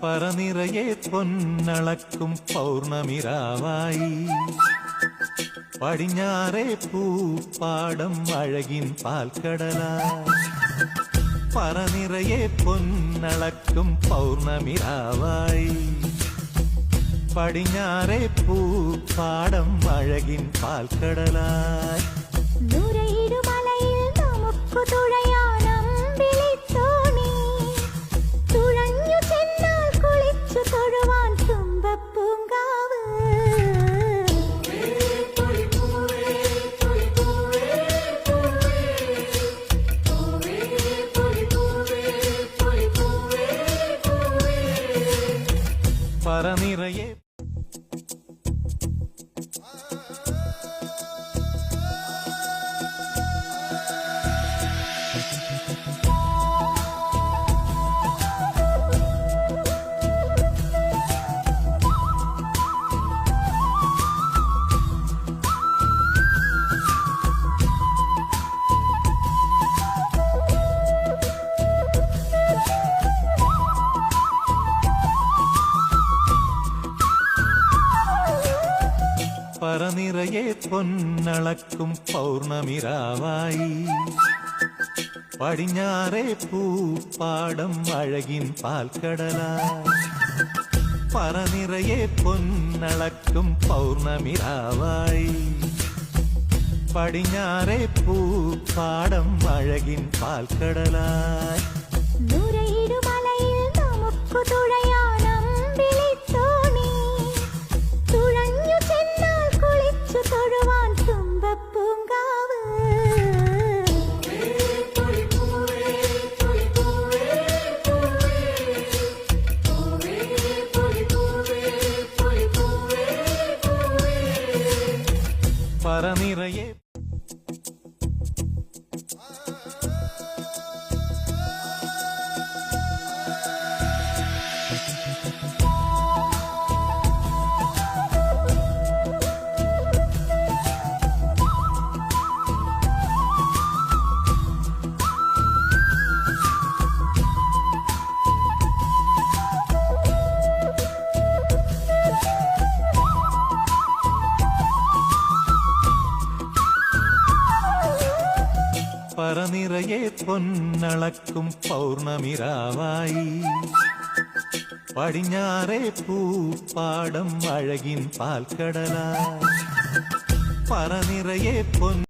പറനിറയെ പൊന്നളക്കും പൗർണമിരാവായി പടിഞ്ഞാറേ പൂപ്പാടം അഴകിൻ പാൽക്കടലായി പറനിറയെ പൊന്നളക്കും പൗർണമിരാവായി പടിഞ്ഞാറേ പൂപ്പാടം അഴകിൻ പാൽക്കടലായി പറനിറയെ പറനിറയെ പൊന്നളക്കും പൗർണമിരാവായി പടിഞ്ഞാറേ പൂപ്പാടം അഴകിൻ പാൽക്കടലായി പറനിറയെ പൊന്നളക്കും പൗർണമിരാവായി പടിഞ്ഞാറേ പൂപ്പാടം അഴകിൻ പാൽക്കടലായി പറനിറയെ പറനിറയെ പൊന്നളക്കും പൗർണമിരാവായി പടിഞ്ഞാറേ പൂപ്പാടം അഴകിൻ പാൽക്കടലായി പറനിറയെ